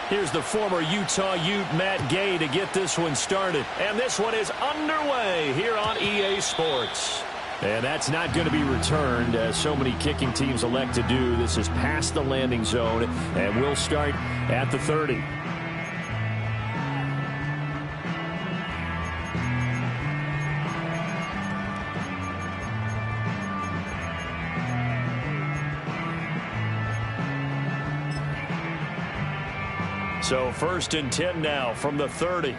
Here's the former Utah Ute, Matt Gay, to get this one started. And this one is underway here on EA Sports. And that's not going to be returned, as so many kicking teams elect to do. This is past the landing zone, and we'll start at the 30. So 1st and 10 now from the 30.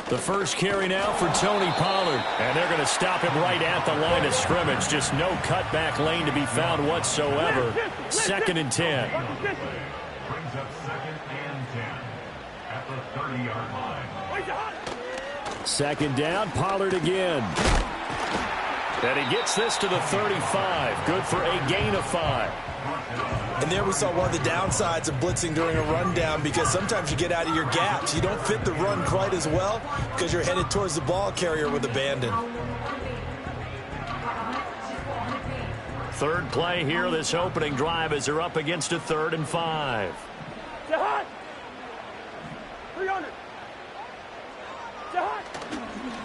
The first carry now for Tony Pollard. And they're going to stop him right at the line of scrimmage. Just no cutback lane to be found whatsoever. 2nd and 10. Brings up 2nd and 10 at the 30-yard line. 2nd down, Pollard again. And he gets this to the 35. Good for a gain of 5. And there we saw one of the downsides of blitzing during a rundown, because sometimes you get out of your gaps. You don't fit the run quite as well because you're headed towards the ball carrier with abandon. Third play here, this opening drive, as they're up against a 3rd and 5.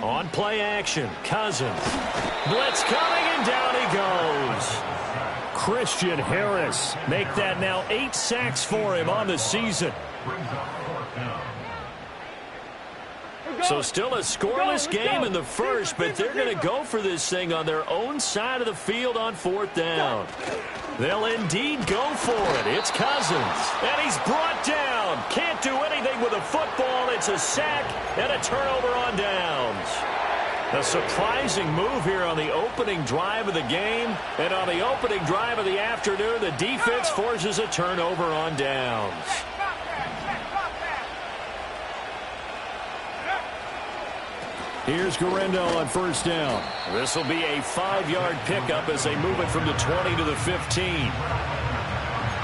On play action, Cousins. Blitz coming, and down he goes. Christian Harris make that now 8 sacks for him on the season. So still a scoreless game in the first, but they're going to go for this thing on their own side of the field on 4th down. They'll indeed go for it. It's Cousins, and he's brought down. Can't do anything with a football. It's a sack and a turnover on downs. A surprising move here on the opening drive of the game, and on the opening drive of the afternoon, the defense forces a turnover on downs. Here's Guerrero on 1st down. This will be a 5-yard pickup as they move it from the 20 to the 15.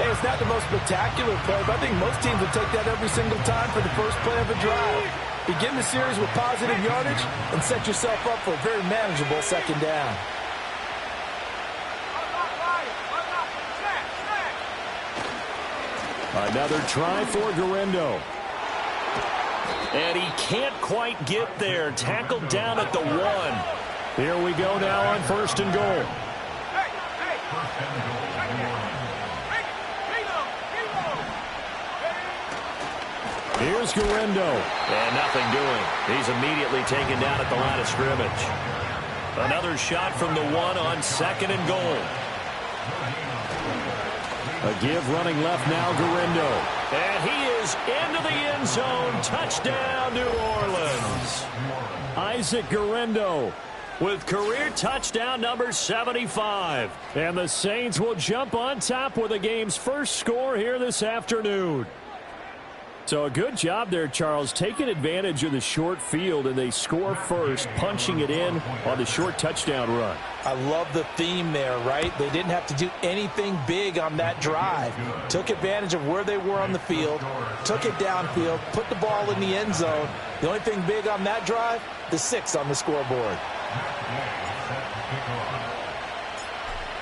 Hey, it's not the most spectacular play, but I think most teams will take that every single time for the first play of a drive. Begin the series with positive yardage and set yourself up for a very manageable 2nd down. Another try for Guerrero. And he can't quite get there. Tackled down at the 1. Here we go now on 1st and goal. Here's Guerrero. And nothing doing. He's immediately taken down at the line of scrimmage. Another shot from the 1 on 2nd and goal. A give running left now, Guerrero. And he is into the end zone. Touchdown, New Orleans. Isaac Guerrero with career touchdown number 75. And the Saints will jump on top with the game's first score here this afternoon. So a good job there, Charles, taking advantage of the short field, and they score first, punching it in on the short touchdown run. I love the theme there, right? They didn't have to do anything big on that drive. Took advantage of where they were on the field, took it downfield, put the ball in the end zone. The only thing big on that drive, the 6 on the scoreboard.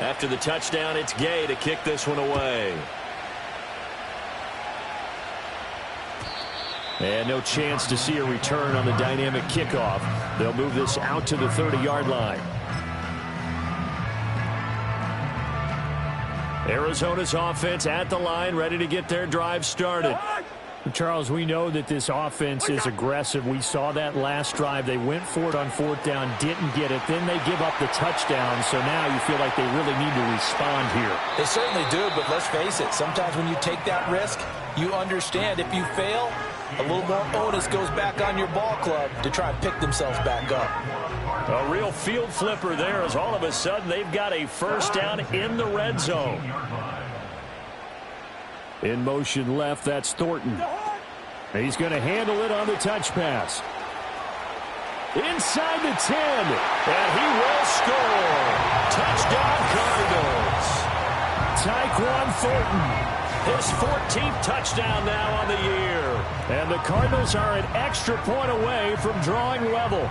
After the touchdown, it's Gay to kick this one away. And no chance to see a return on the dynamic kickoff. They'll move this out to the 30-yard line. Arizona's offense at the line, ready to get their drive started. Charles, we know that this offense is aggressive. We saw that last drive. They went for it on 4th down, didn't get it. Then they give up the touchdown, so now you feel like they really need to respond here. They certainly do, but let's face it. Sometimes when you take that risk, you understand if you fail, a little more onus goes back on your ball club to try and pick themselves back up. A real field flipper there, as all of a sudden they've got a 1st down in the red zone. In motion left, that's Thornton. He's going to handle it on the touch pass. Inside the 10, and he will score. Touchdown, Cardinals. Tyquan Thornton. his 14th touchdown now on the year. And the Cardinals are an extra point away from drawing level.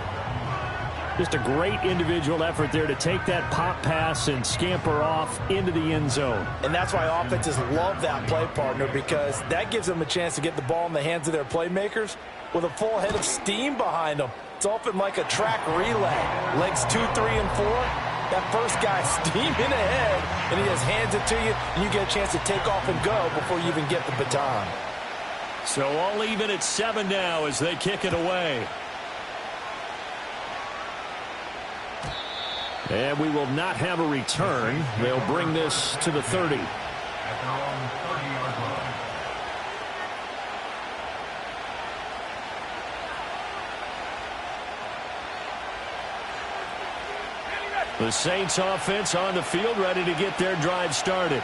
Just a great individual effort there to take that pop pass and scamper off into the end zone. And that's why offenses love that play, partner, because that gives them a chance to get the ball in the hands of their playmakers with a full head of steam behind them. It's often like a track relay. Legs 2, 3, and 4. That first guy steaming ahead, and he just hands it to you, and you get a chance to take off and go before you even get the baton. So all even at 7 now as they kick it away. And we will not have a return. They'll bring this to the 30. At their own 30-yard line. The Saints offense on the field, ready to get their drive started.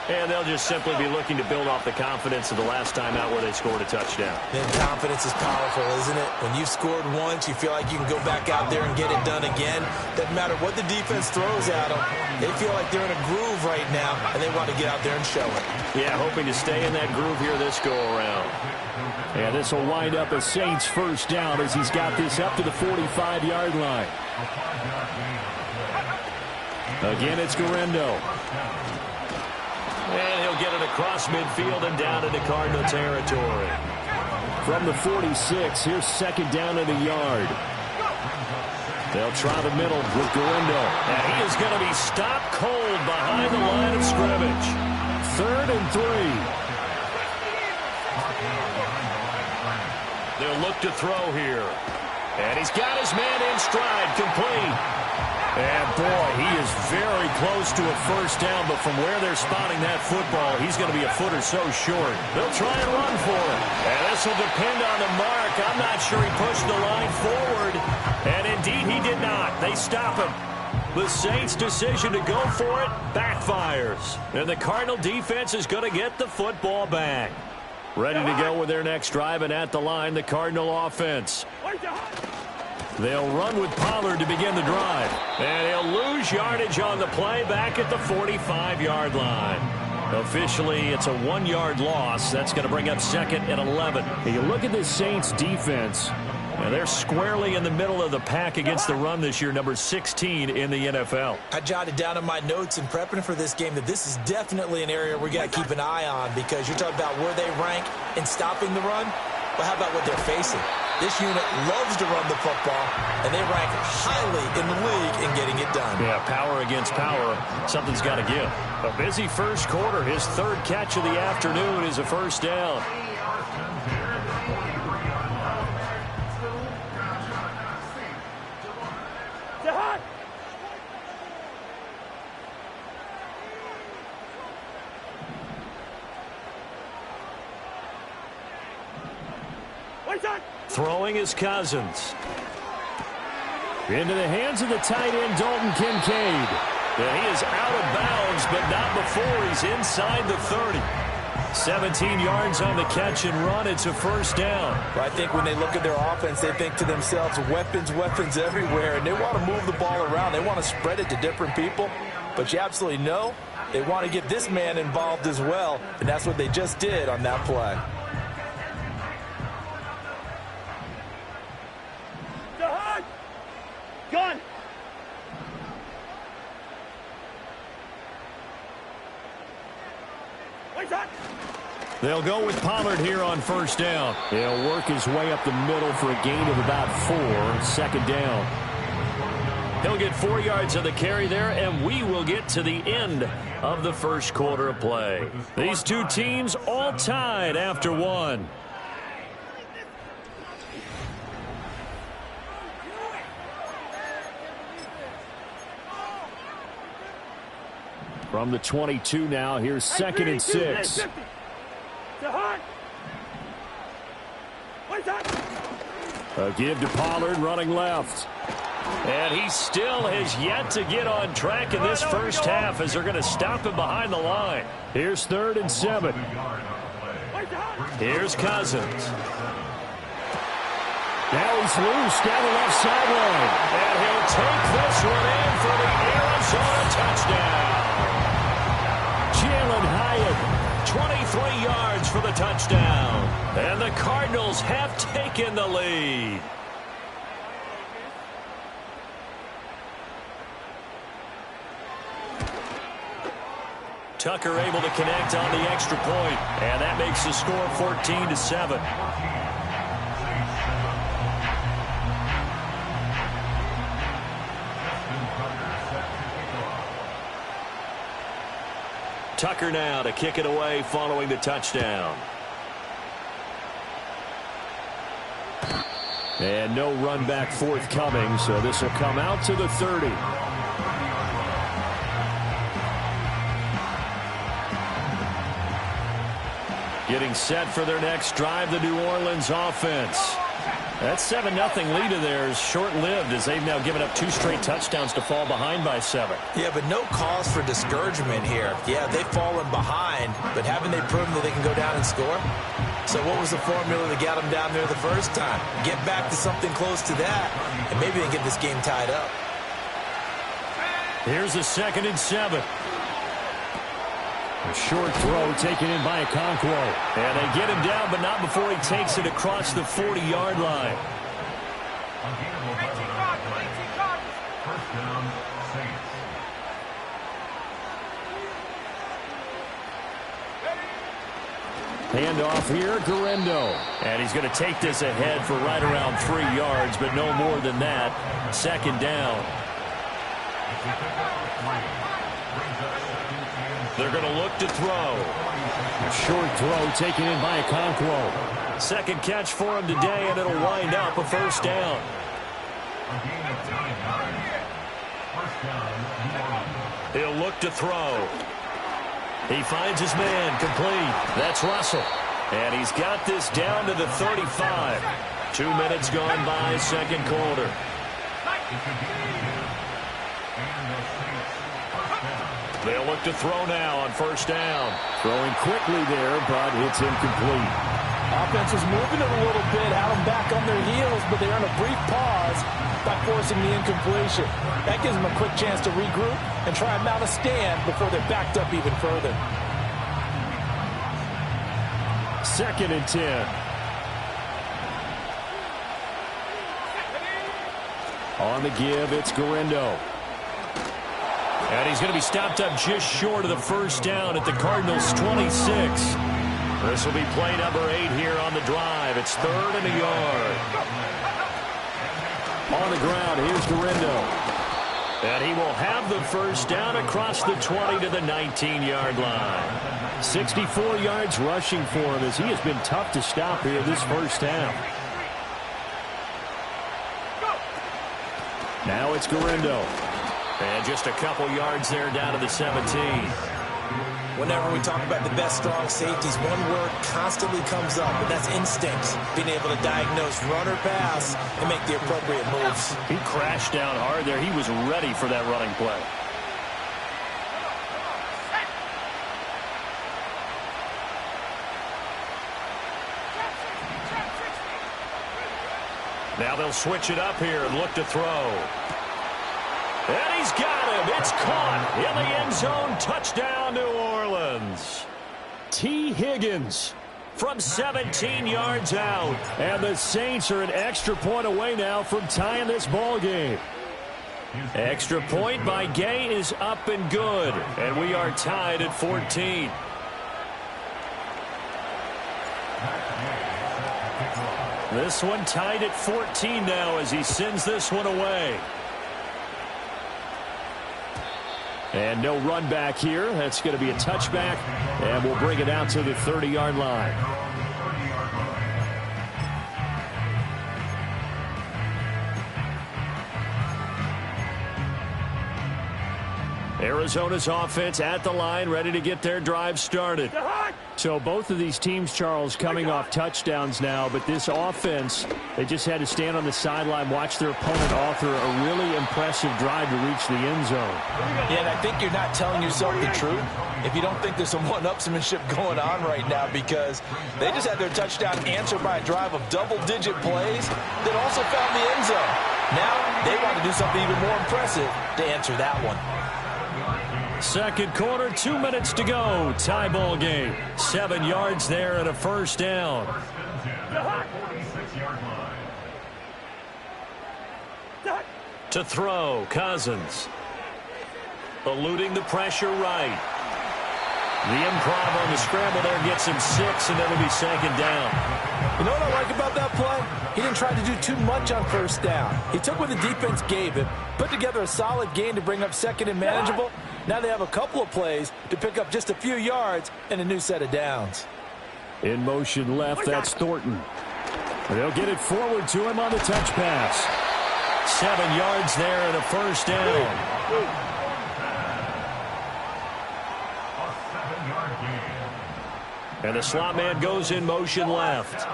And they'll just simply be looking to build off the confidence of the last time out where they scored a touchdown. And confidence is powerful, isn't it? When you've scored once, you feel like you can go back out there and get it done again. Doesn't matter what the defense throws at them. They feel like they're in a groove right now, and they want to get out there and show it. Yeah, hoping to stay in that groove here this go-around. And this will wind up a Saints first down as he's got this up to the 45-yard line. Again, it's Guerrero. And he'll get it across midfield and down into Cardinal territory. From the 46, here's second down and a yard. They'll try the middle with Guerrero. And he is going to be stopped cold behind the line of scrimmage. 3rd and 3. They'll look to throw here. And he's got his man in stride, complete. And, boy, he is very close to a first down, but from where they're spotting that football, he's going to be a foot or so short. They'll try and run for it. And this will depend on the mark. I'm not sure he pushed the line forward. And, indeed, he did not. They stop him. The Saints' decision to go for it backfires. And the Cardinal defense is going to get the football back. Ready to go with their next drive, and at the line, the Cardinal offense. They'll run with Pollard to begin the drive. And he'll lose yardage on the play back at the 45-yard line. Officially, it's a 1-yard loss. That's going to bring up 2nd and 11. You look at this Saints defense. And they're squarely in the middle of the pack against the run this year, number 16 in the NFL. I jotted down in my notes in prepping for this game that this is definitely an area we got to keep an eye on, because you're talking about where they rank in stopping the run. Well, how about what they're facing? This unit loves to run the football, and they rank highly in the league in getting it done. Yeah, power against power. Something's got to give. A busy first quarter. His 3rd catch of the afternoon is a first down. Throwing is Cousins. Into the hands of the tight end, Dalton Kincaid. Yeah, he is out of bounds, but not before he's inside the 30. 17 yards on the catch and run. It's a first down. I think when they look at their offense, they think to themselves, weapons everywhere, and they want to move the ball around. They want to spread it to different people, but you absolutely know they want to get this man involved as well, and that's what they just did on that play. Gun! They'll go with Pollard here on first down. He'll work his way up the middle for a gain of about 4. 2nd down. He'll get 4 yards of the carry there, and we will get to the end of the first quarter of play. These two teams all tied after 1. From the 22 now, here's 2nd and 6. A give to Pollard, running left. And he still has yet to get on track in this first half as they're going to stop him behind the line. Here's 3rd and 7. Here's Cousins. Now he's loose down the left sideline. And he'll take this one in for the Arizona touchdown. Jalen Hyatt 23 yards for the touchdown. And the Cardinals have taken the lead. Tucker able to connect on the extra point, and that makes the score 14-7. Tucker now to kick it away following the touchdown. And no run back forthcoming, so this will come out to the 30. Getting set for their next drive, the New Orleans offense. That 7-0 lead of theirs short-lived as they've now given up 2 straight touchdowns to fall behind by 7. Yeah, but no cause for discouragement here. Yeah, they've fallen behind, but haven't they proven that they can go down and score? So what was the formula that got them down there the first time? Get back to something close to that, and maybe they get this game tied up. Here's a 2nd and 7. A short throw taken in by Okonkwo. And they get him down, but not before he takes it across the 40-yard line. First down, Saints. Handoff here, Guerendo. And he's going to take this ahead for right around 3 yards, but no more than that. 2nd down. They're going to look to throw. A short throw taken in by Okonkwo. Second catch for him today, and it'll wind up a first down. He'll look to throw. He finds his man complete. That's Russell. And he's got this down to the 35. 2 minutes gone by, second quarter. They'll look to throw now on first down. Throwing quickly there, but it's incomplete. Offense is moving it a little bit, had them back on their heels, but they earn a brief pause by forcing the incompletion. That gives them a quick chance to regroup and try and mount a stand before they're backed up even further. 2nd and 10. On the give, it's Guerendo. And he's going to be stopped up just short of the first down at the Cardinals' 26. This will be play number 8 here on the drive. It's 3rd and a yard. On the ground, here's Guerendo. And he will have the first down across the 20 to the 19-yard line. 64 yards rushing for him as he has been tough to stop here this first half. Now it's Guerendo. And just a couple yards there down to the 17. Whenever we talk about the best strong safeties, one word constantly comes up, and that's instinct. Being able to diagnose run or pass and make the appropriate moves. He crashed down hard there. He was ready for that running play. Now they'll switch it up here and look to throw. And he's got him. It's caught in the end zone. Touchdown, New Orleans. T. Higgins from 17 yards out. And the Saints are an extra point away now from tying this ball game. Extra point by Gay is up and good. And we are tied at 14. This one tied at 14 now as he sends this one away. And no run back here. That's going to be a touchback. And we'll bring it out to the 30-yard line. Arizona's offense at the line, ready to get their drive started. So both of these teams, Charles, coming off touchdowns now, but this offense, they just had to stand on the sideline, watch their opponent author a really impressive drive to reach the end zone. Yeah, and I think you're not telling yourself the truth if you don't think there's some one-upsmanship going on right now, because they just had their touchdown answered by a drive of double-digit plays that also found the end zone. Now they want to do something even more impressive to answer that one. Second quarter, 2 minutes to go. Tie ball game. 7 yards there and a first down. 46-yard line. To throw, Cousins. Eluding the pressure right. The improv on the scramble there gets him 6, and that'll be second down. You know what I like about that play? He didn't try to do too much on first down. He took what the defense gave him, put together a solid gain to bring up second and manageable. Now they have a couple of plays to pick up just a few yards and a new set of downs. In motion left, that's Thornton. They'll get it forward to him on the touch pass. 7 yards there and a first down. And the slot man goes in motion left.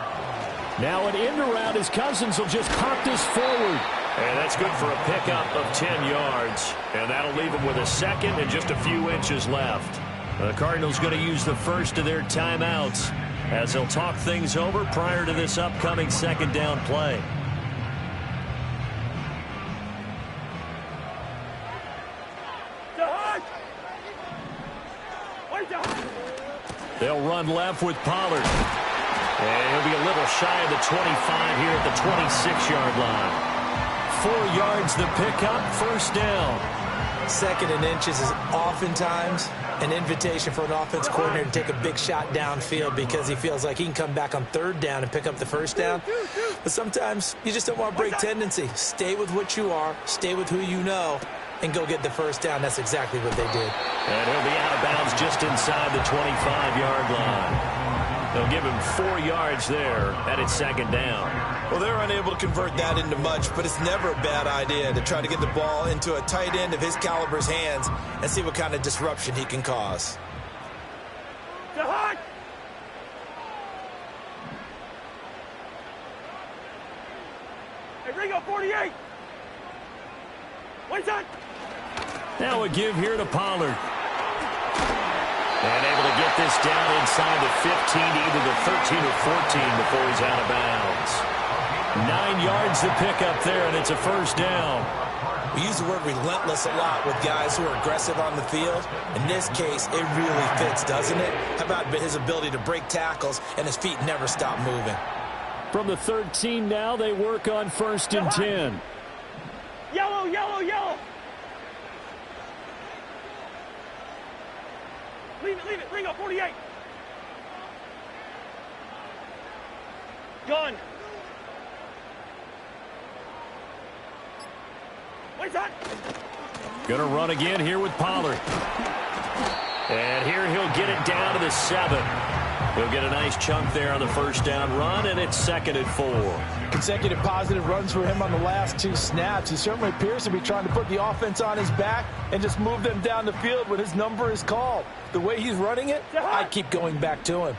Now an end around as Cousins will just pop this forward. And that's good for a pickup of 10 yards. And that'll leave him with a second and just a few inches left. The Cardinals going to use the first of their timeouts as they'll talk things over prior to this upcoming second down play. They'll run left with Pollard. And he'll be a little shy of the 25 here at the 26-yard line. 4 yards the pickup, first down. Second and inches is oftentimes an invitation for an offense coordinator to take a big shot downfield because he feels like he can come back on third down and pick up the first down. But sometimes you just don't want to break tendency. Stay with what you are, stay with who you know, and go get the first down. That's exactly what they did. And he'll be out of bounds just inside the 25-yard line. They'll give him 4 yards there at its second down. Well, they're unable to convert that into much, but it's never a bad idea to try to get the ball into a tight end of his caliber's hands and see what kind of disruption he can cause. Hey, Ringo, 48. What's that? Now a give here to Pollard. And able to get this down inside the 15 to either the 13 or 14 before he's out of bounds. 9 yards to pick up there, and it's a first down. We use the word relentless a lot with guys who are aggressive on the field. In this case, it really fits, doesn't it? How about his ability to break tackles and his feet never stop moving? From the 13 now, they work on first and 10. Yellow, yellow, yellow. Leave it, Ringo, 48. Gun. What's that? Gonna run again here with Pollard. And here he'll get it down to the 7. He'll get a nice chunk there on the first down run, and it's second and 4. Consecutive positive runs for him on the last 2 snaps. He certainly appears to be trying to put the offense on his back and just move them down the field when his number is called. The way he's running it, I keep going back to him.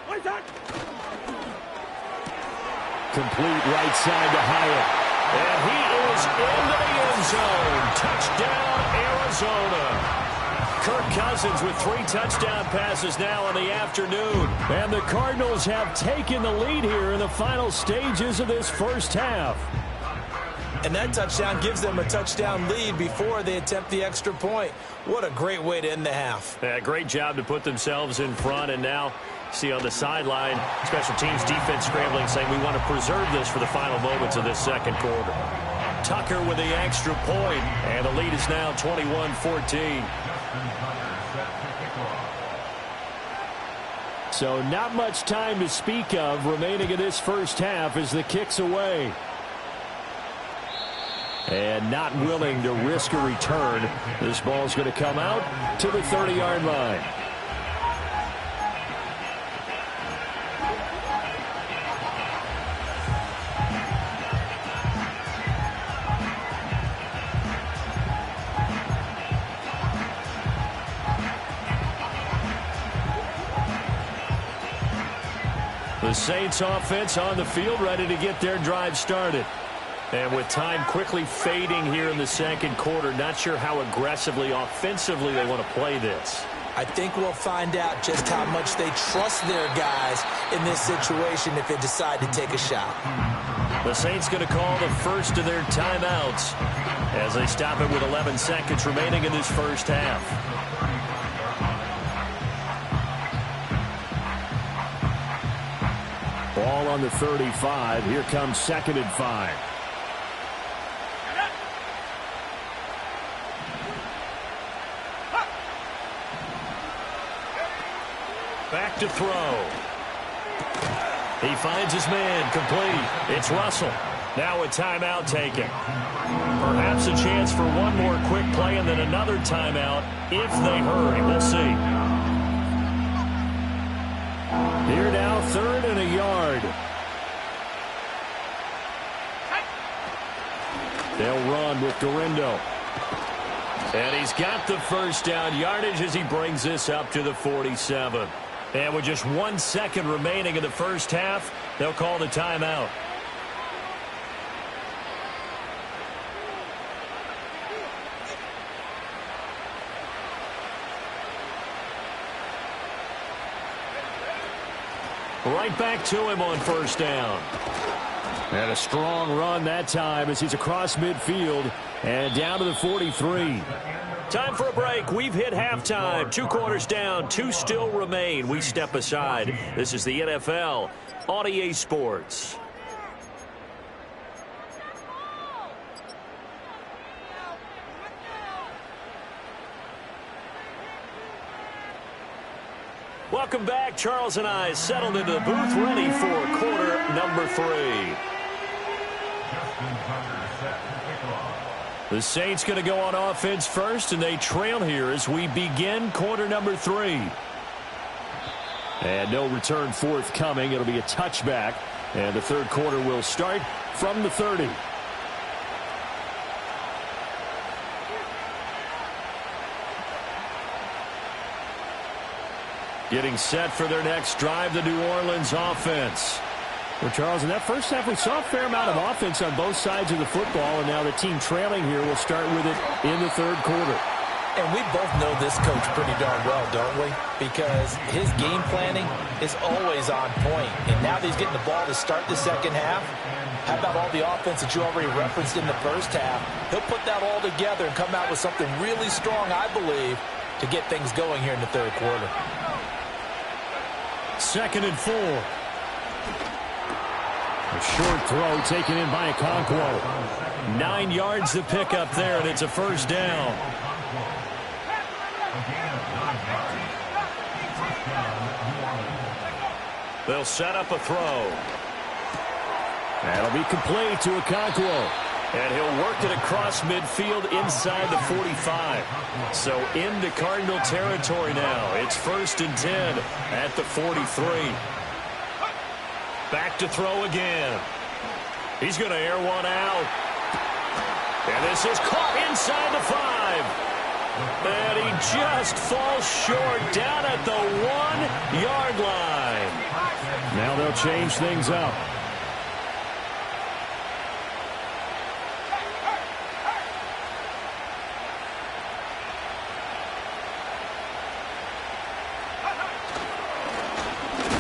What's that? Complete right side to Hyatt. And he is into the end zone. Touchdown, Arizona. Kirk Cousins with 3 touchdown passes now in the afternoon. And the Cardinals have taken the lead here in the final stages of this first half. And that touchdown gives them a touchdown lead before they attempt the extra point. What a great way to end the half. Yeah, great job to put themselves in front. And now, see on the sideline, special teams defense scrambling, saying we want to preserve this for the final moments of this second quarter. Tucker with the extra point, and the lead is now 21-14. So not much time to speak of remaining in this first half as the kick's away. And not willing to risk a return. This ball's going to come out to the 30-yard line. The Saints offense on the field ready to get their drive started. And with time quickly fading here in the second quarter, not sure how aggressively, offensively they want to play this. I think we'll find out just how much they trust their guys in this situation if they decide to take a shot. The Saints going to call the first of their timeouts as they stop it with 11 seconds remaining in this first half. Ball on the 35. Here comes 2nd and 5. Back to throw. He finds his man, complete. It's Russell. Now a timeout taken. Perhaps a chance for one more quick play and then another timeout if they hurry. We'll see. Here now, 3rd and a yard. They'll run with Dorindo. And he's got the first down yardage as he brings this up to the 47. And with just 1 second remaining in the first half, they'll call the timeout. Right back to him on first down. And a strong run that time as he's across midfield and down to the 43. Time for a break. We've hit halftime. 2 quarters down. 2 still remain. We step aside. This is the NFL on EA Sports. Welcome back. Charles and I settled into the booth, ready for quarter number 3. The Saints going to go on offense first, and they trail here as we begin quarter number 3. And no return forthcoming. It'll be a touchback, and the 3rd quarter will start from the 30. Getting set for their next drive, the New Orleans offense. Well, Charles, in that first half, we saw a fair amount of offense on both sides of the football, and now the team trailing here will start with it in the 3rd quarter. And we both know this coach pretty darn well, don't we? Because his game planning is always on point. And now that he's getting the ball to start the second half, how about all the offense that you already referenced in the first half? He'll put that all together and come out with something really strong, I believe, to get things going here in the 3rd quarter. 2nd and 4. A short throw taken in by Okonkwo. 9 yards to pick up there, and it's a first down. They'll set up a throw. That'll be complete to Okonkwo. And he'll work it across midfield inside the 45. So into Cardinal territory now. It's 1st and 10 at the 43. Back to throw again. He's going to air one out. And this is caught inside the 5. And he just falls short down at the 1-yard line. Now they'll change things up.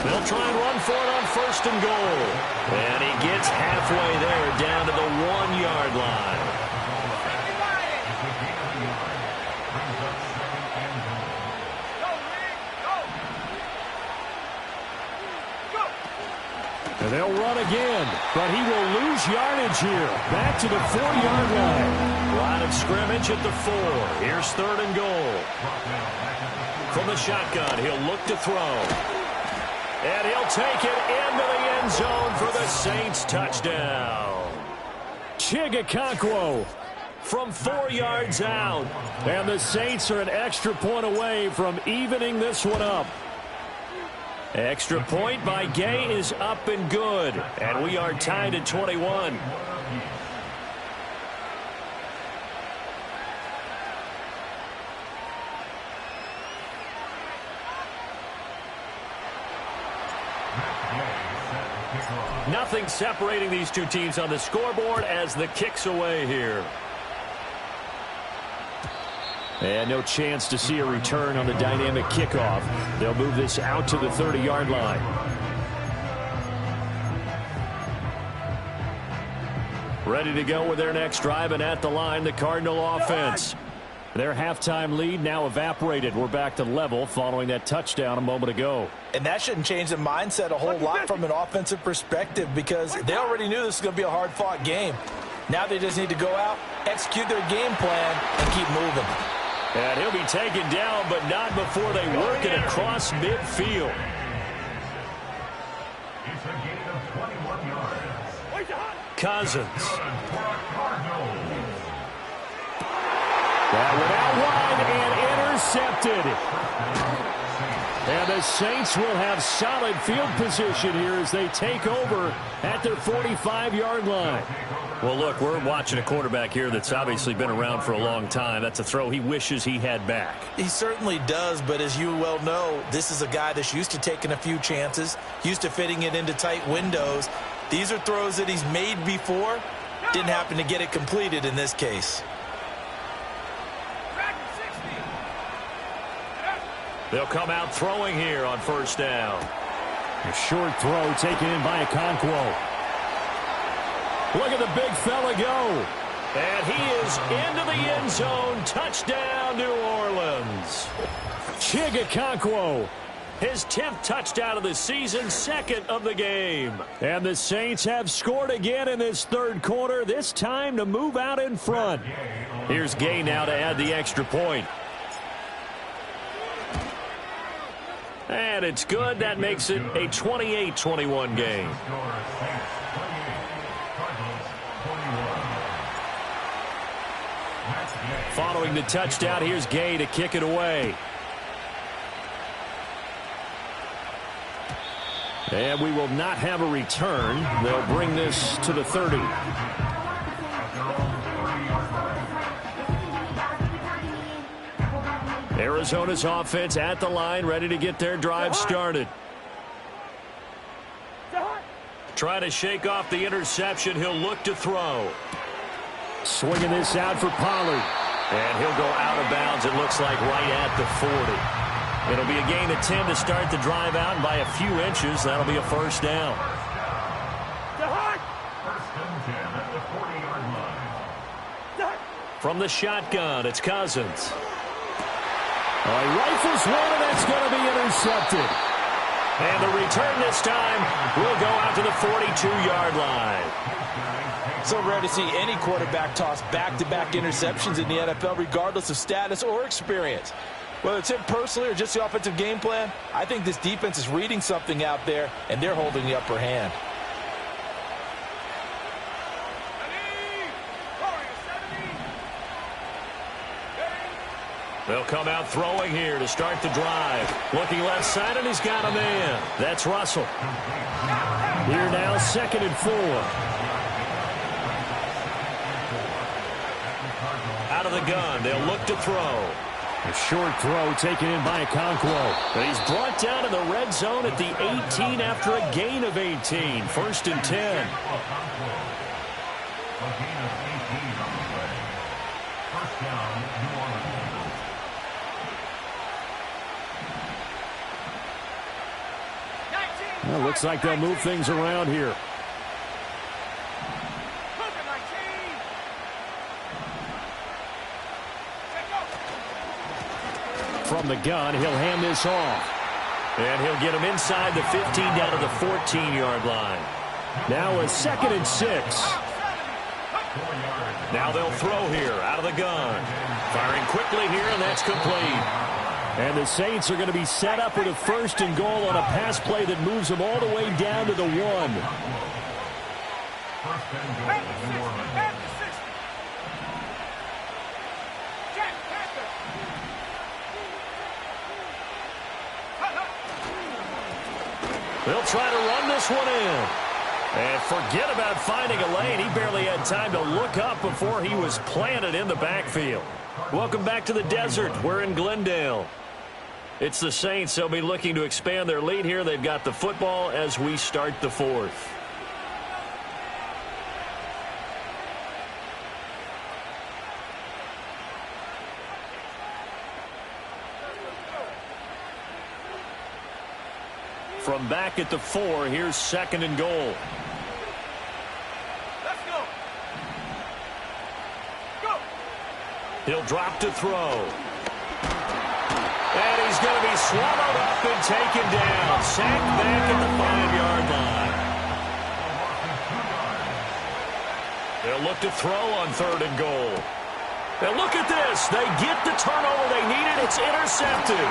They'll try and run for it on 1st and goal. And he gets halfway there down to the 1-yard line. And they'll run again, but he will lose yardage here. Back to the 4-yard line. Line of scrimmage at the 4. Here's 3rd and goal. From the shotgun, he'll look to throw. And he'll take it into the end zone for the Saints touchdown. Chig Okonkwo from 4 yards out. And the Saints are an extra point away from evening this one up. Extra point by Gay is up and good. And we are tied at 21. Nothing separating these two teams on the scoreboard as the kick's away here. And no chance to see a return on the dynamic kickoff. They'll move this out to the 30-yard line. Ready to go with their next drive, and at the line, the Cardinal offense. Their halftime lead now evaporated. We're back to level following that touchdown a moment ago. And that shouldn't change the mindset a whole lot from an offensive perspective, because they already knew this was going to be a hard-fought game. Now they just need to go out, execute their game plan, and keep moving. And he'll be taken down, but not before they work it across midfield. It's a gain of 21 yards. Cousins. That went out wide and intercepted. And the Saints will have solid field position here as they take over at their 45-yard line. Well, look, we're watching a quarterback here that's obviously been around for a long time. That's a throw he wishes he had back. He certainly does, but as you well know, this is a guy that's used to taking a few chances, used to fitting it into tight windows. These are throws that he's made before. Didn't happen to get it completed in this case. They'll come out throwing here on first down. A short throw taken in by Okonkwo. Look at the big fella go. And he is into the end zone. Touchdown, New Orleans. Chig Okonkwo. His 10th touchdown of the season, 2nd of the game. And the Saints have scored again in this third quarter, this time to move out in front. Here's Gay now to add the extra point. And it's good. That makes it a 28-21 game. Following the touchdown, here's Gay to kick it away. And we will not have a return. They'll bring this to the 30. Arizona's offense at the line, ready to get their drive started. Trying to shake off the interception. He'll look to throw. Swinging this out for Pollard. And he'll go out of bounds, it looks like, right at the 40. It'll be a gain of 10 to start the drive out, and by a few inches, that'll be a first down. First and 10 at the 40-yard line. From the shotgun, it's Cousins. He rifles one, and that's going to be intercepted. And the return this time will go out to the 42-yard line. So rare to see any quarterback toss back-to-back interceptions in the NFL, regardless of status or experience. Whether it's him personally or just the offensive game plan, I think this defense is reading something out there, and they're holding the upper hand. They'll come out throwing here to start the drive. Looking left side, and he's got a man. That's Russell. Here now, 2nd and 4. Out of the gun, they'll look to throw. A short throw taken in by Okonkwo. But he's brought down in the red zone at the 18 after a gain of 18. 1st and 10. Well, looks like they'll move things around here. From the gun, he'll hand this off. And he'll get him inside the 15 down to the 14-yard line. Now a 2nd and 6. Now they'll throw here out of the gun. Firing quickly here, and that's complete. And the Saints are going to be set up with a 1st and goal on a pass play that moves them all the way down to the 1. They'll try to run this one in. And forget about finding a lane. He barely had time to look up before he was planted in the backfield. Welcome back to the desert. We're in Glendale. It's the Saints. They'll be looking to expand their lead here. They've got the football as we start the 4th. From back at the 4, here's 2nd and goal. Let's go. Go. He'll drop to throw. And he's going to be swallowed up and taken down. Sacked back at the 5-yard line. They'll look to throw on 3rd and goal. And look at this. They get the turnover they needed. It's intercepted.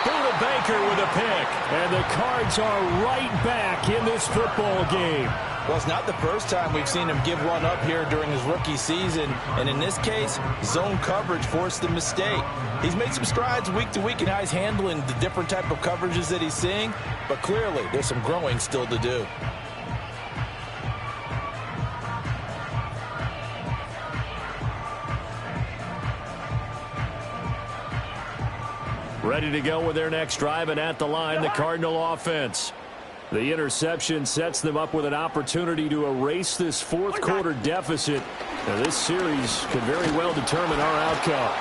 Buda Baker with a pick. And the Cards are right back in this football game. Well, it's not the first time we've seen him give one up here during his rookie season. And in this case, zone coverage forced the mistake. He's made some strides week to week in how he's handling the different type of coverages that he's seeing. But clearly, there's some growing still to do. Ready to go with their next drive, and at the line, the Cardinal offense. The interception sets them up with an opportunity to erase this 4th quarter deficit. Now, this series could very well determine our outcome.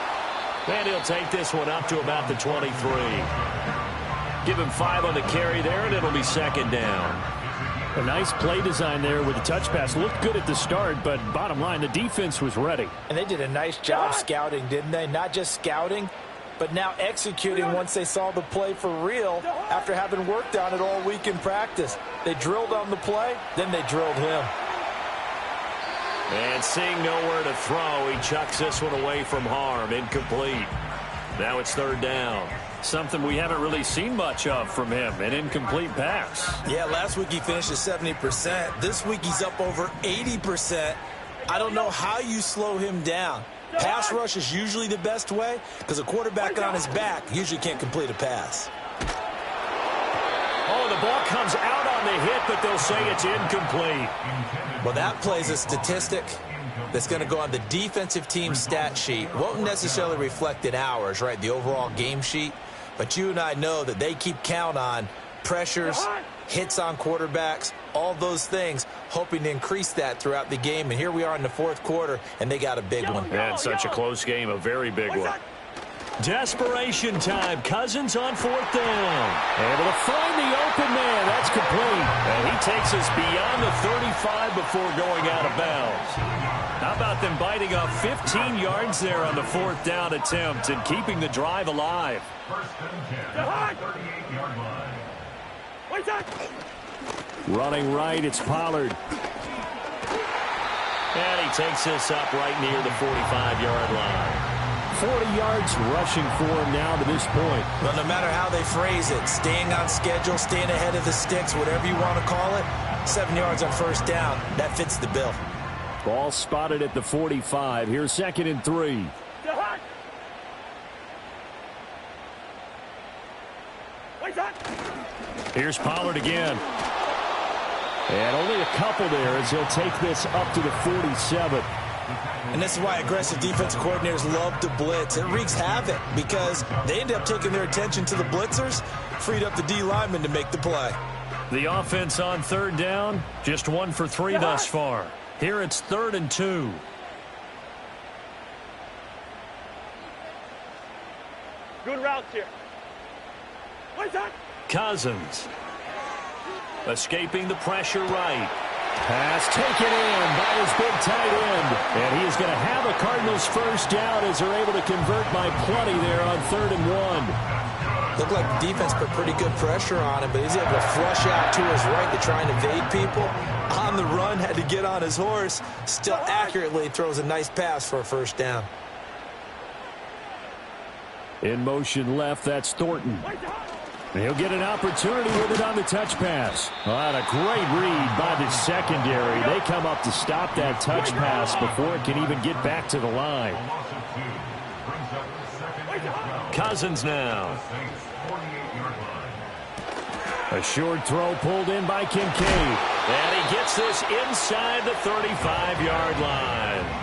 And he'll take this one up to about the 23. Give him 5 on the carry there, and it'll be 2nd down. A nice play design there with the touch pass. Looked good at the start, but bottom line, the defense was ready. And they did a nice job scouting, didn't they? Not just scouting, but now executing once they saw the play for real after having worked on it all week in practice. They drilled on the play, then they drilled him. And seeing nowhere to throw, he chucks this one away from harm. Incomplete. Now it's 3rd down. Something we haven't really seen much of from him, an incomplete pass. Yeah, last week he finished at 70%. This week he's up over 80%. I don't know how you slow him down. Pass rush is usually the best way because a quarterback on his back usually can't complete a pass. Oh, the ball comes out on the hit, but they'll say it's incomplete. Well, that plays a statistic that's going to go on the defensive team stat sheet. Won't necessarily reflect in ours, right, the overall game sheet. But you and I know that they keep count on pressures, hits on quarterbacks, all those things, hoping to increase that throughout the game. And here we are in the 4th quarter, and they got a big one. And such a close game, a very big one. Desperation time. Cousins on 4th down. Able to find the open man. That's complete. And he takes us beyond the 35 before going out of bounds. How about them biting off 15 yards there on the 4th down attempt and keeping the drive alive? 1st and 10, 38-yard line. Running right, it's Pollard. And he takes this up right near the 45-yard line. 40 yards rushing for him now to this point. Well, no matter how they phrase it, staying on schedule, staying ahead of the sticks, whatever you want to call it, 7 yards on 1st down, that fits the bill. Ball spotted at the 45. Here's 2nd and 3. Here's Pollard again. And only a couple there as he'll take this up to the 47. And this is why aggressive defensive coordinators love to blitz. It wreaks havoc because they end up taking their attention to the blitzers, freed up the D lineman to make the play. The offense on 3rd down, just 1 for 3 thus far. Here it's 3rd and 2. Good routes here. Cousins. Escaping the pressure right. Pass taken in by his big tight end. And he is going to have a Cardinals 1st down as they're able to convert by plenty there on 3rd and 1. Looked like the defense put pretty good pressure on him, but he's able to flush out to his right to try and evade people. On the run, had to get on his horse. Still accurately throws a nice pass for a 1st down. In motion left, that's Thornton. He'll get an opportunity with it on the touch pass. And a great read by the secondary. They come up to stop that touch pass before it can even get back to the line. Cousins now. A short throw pulled in by Kincaid. And he gets this inside the 35-yard line.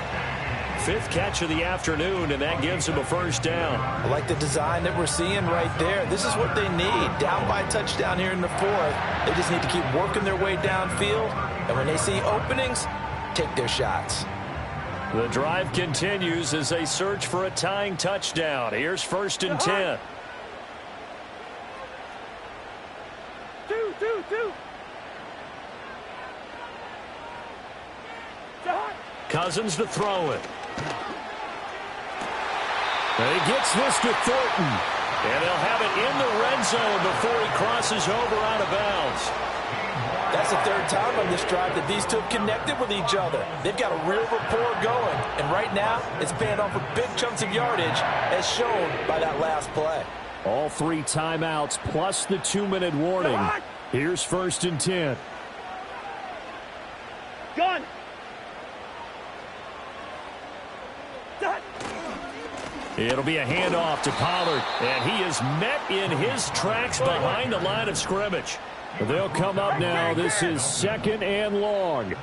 5th catch of the afternoon, and that gives him a 1st down. I like the design that we're seeing right there. This is what they need. Down by a touchdown here in the 4th. They just need to keep working their way downfield. And when they see openings, take their shots. The drive continues as they search for a tying touchdown. Here's 1st and 10. Two. Cousins to throw it. And he gets this to Thornton. And they'll have it in the red zone before he crosses over out of bounds. That's the third time on this drive that these two have connected with each other. They've got a real rapport going. And right now, it's paying off with big chunks of yardage, as shown by that last play. All 3 timeouts plus the 2-minute warning. Here's 1st and 10. Gun. It'll be a handoff to Pollard, and he is met in his tracks behind the line of scrimmage. They'll come up now. This is 2nd and long.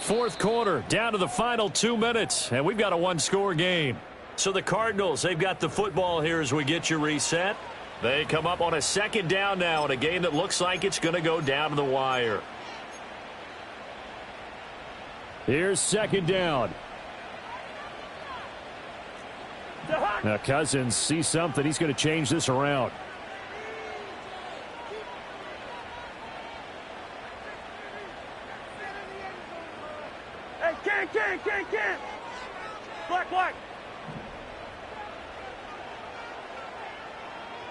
4th quarter, down to the final 2 minutes, and we've got a 1-score game. So the Cardinals, they've got the football here as we get you reset. They come up on a 2nd down now in a game that looks like it's going to go down to the wire. Here's 2nd down. Now Cousins sees something. He's going to change this around. Hey, can't. Black.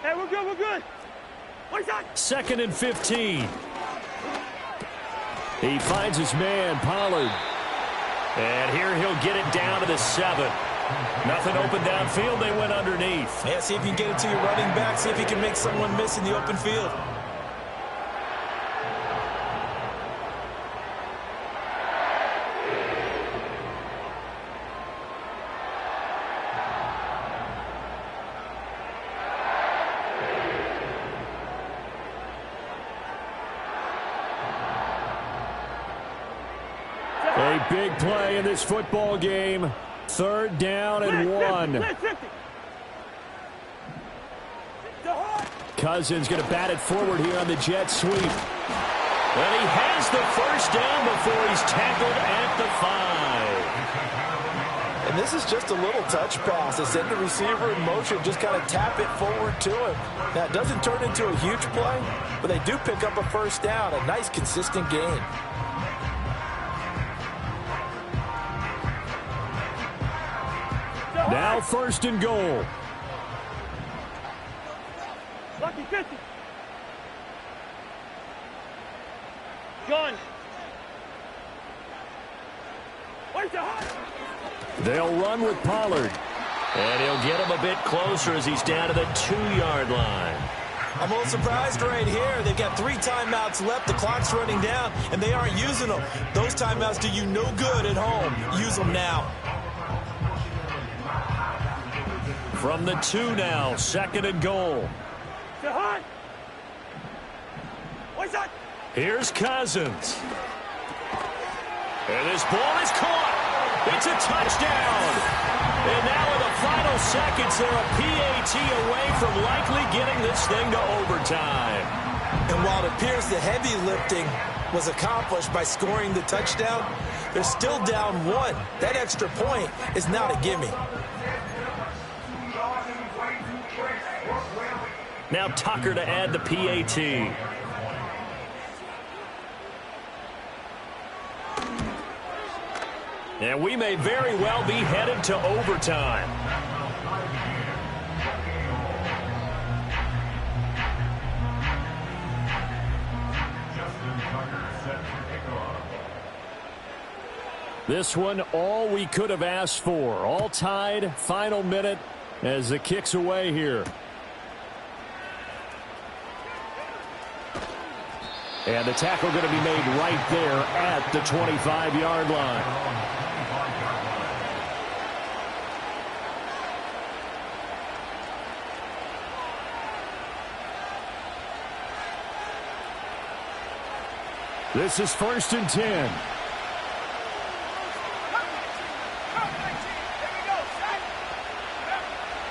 Hey, we're good. What's that? 2nd and 15. He finds his man, Pollard. And here he'll get it down to the 7. Nothing open downfield. They went underneath. Yeah, see if you can get it to your running back. See if you can make someone miss in the open field. A big play in this football game. 3rd down and 1. Cousins going to bat it forward here on the jet sweep. And he has the 1st down before he's tackled at the 5. And this is just a little touch pass. They send the receiver in motion, just kind of tap it forward to him. Now, it doesn't turn into a huge play, but they do pick up a 1st down, a nice, consistent gain. Now 1st and goal. Lucky 50. Gun. Where's the hot? They'll run with Pollard. And he'll get him a bit closer as he's down to the 2-yard line. I'm a little surprised right here. They've got 3 timeouts left. The clock's running down, and they aren't using them. Those timeouts do you no good at home. Use them now. From the 2 now, 2nd and goal. What's that? Here's Cousins. And this ball is caught. It's a touchdown. And now in the final seconds, they're a PAT away from likely getting this thing to overtime. And while it appears the heavy lifting was accomplished by scoring the touchdown, they're still down 1. That extra point is not a gimme. Now Tucker to add the PAT. And we may very well be headed to overtime. This one, all we could have asked for. All tied, final minute as the kick's away here. And the tackle going to be made right there at the 25-yard line. This is 1st and 10.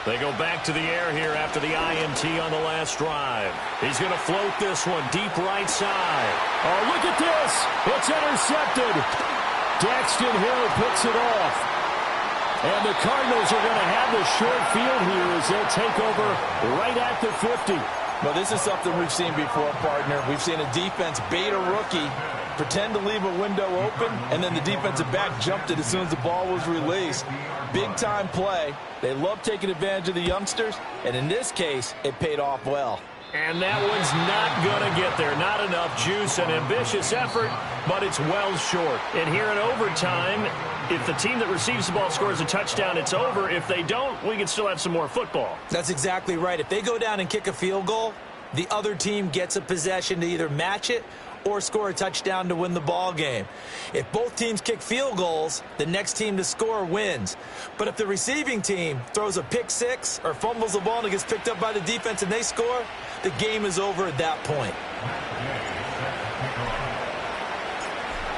They go back to the air here after the INT on the last drive. He's going to float this one deep right side. Oh, look at this. It's intercepted. Daxton Hill picks it off. And the Cardinals are going to have the short field here as they'll take over right at the 50. Well, this is something we've seen before, partner. We've seen a defense bait a rookie, pretend to leave a window open, and then the defensive back jumped it as soon as the ball was released. Big-time play. They love taking advantage of the youngsters, and in this case, it paid off well. And that one's not going to get there. Not enough juice. An ambitious effort, but it's well short. And here in overtime, if the team that receives the ball scores a touchdown, it's over. If they don't, we can still have some more football. That's exactly right. If they go down and kick a field goal, the other team gets a possession to either match it or score a touchdown to win the ball game. If both teams kick field goals, the next team to score wins. But if the receiving team throws a pick six or fumbles the ball and it gets picked up by the defense and they score, the game is over at that point.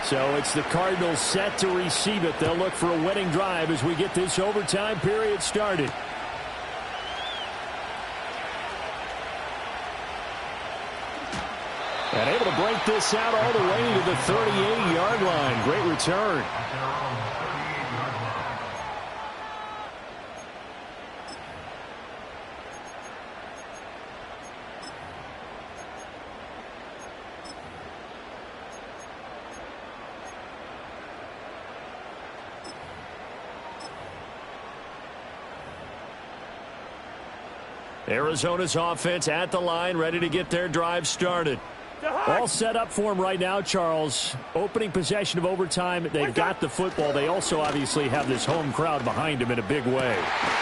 So it's the Cardinals set to receive it. They'll look for a winning drive as we get this overtime period started. And able to break this out all the way to the 38-yard line. Great return. Arizona's offense at the line, ready to get their drive started. All set up for them right now, Charles. Opening possession of overtime. They've got the football. They also obviously have this home crowd behind them in a big way.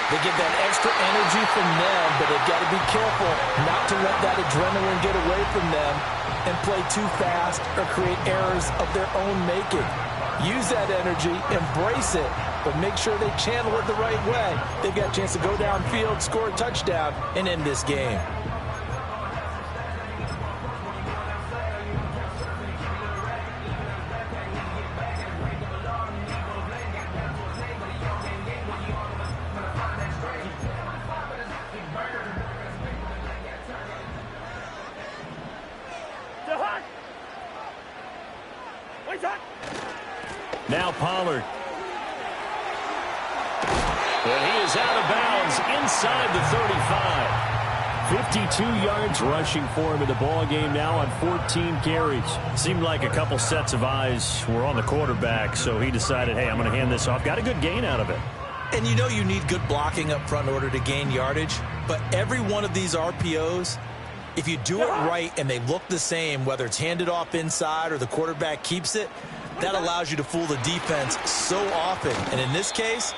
They get that extra energy from them, but they've got to be careful not to let that adrenaline get away from them and play too fast or create errors of their own making. Use that energy, embrace it, but make sure they channel it the right way. They've got a chance to go downfield, score a touchdown, and end this game. Now Pollard. And he is out of bounds inside the 35. 52 yards rushing for him in the ball game now on 14 carries. Seemed like a couple sets of eyes were on the quarterback, so he decided, hey, I'm going to hand this off. Got a good gain out of it. And you know you need good blocking up front in order to gain yardage, but every one of these RPOs, if you do it right and they look the same, whether it's handed off inside or the quarterback keeps it, that allows you to fool the defense so often. And in this case,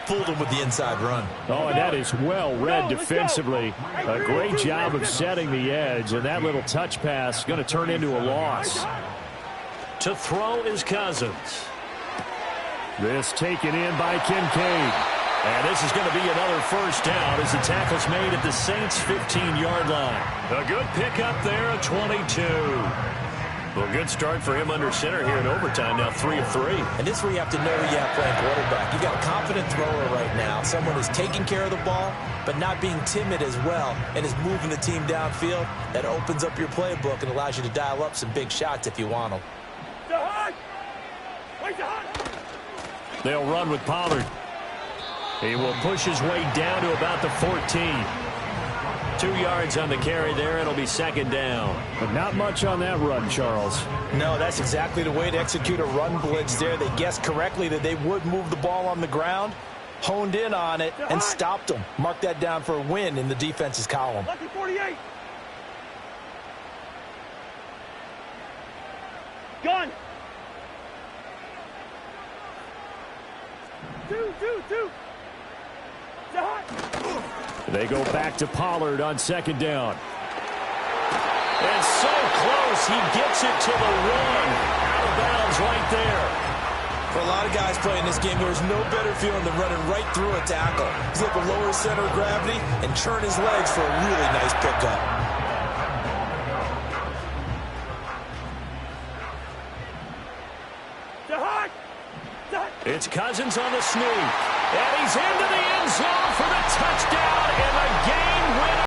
fooled them with the inside run. Oh, and that is well read defensively. A great job of setting the edge, and that little touch pass going to turn into a loss. To throw is Cousins. This taken in by Kincaid. And this is going to be another first down as the tackle's made at the Saints' 15-yard line. A good pickup there at 22. Well, good start for him under center here in overtime. Now 3 of 3. And this is where you have to know who you have playing quarterback. You've got a confident thrower right now, someone who's taking care of the ball, but not being timid as well, and is moving the team downfield. That opens up your playbook and allows you to dial up some big shots if you want them. They'll run with Pollard. He will push his way down to about the 14. 2 yards on the carry there. It'll be second down. But not much on that run, Charles. No, that's exactly the way to execute a run blitz there. They guessed correctly that they would move the ball on the ground, honed in on it, and stopped them. Mark that down for a win in the defense's column. Lucky 48. Gun. 2. They go back to Pollard on second down. And so close. He gets it to the 1. Out of bounds right there. For a lot of guys playing this game, there's no better feeling than running right through a tackle. He's able to lower his center of gravity and churn his legs for a really nice pickup. It's Cousins on the sneak. And he's into the end zone for the touchdown and the game winner.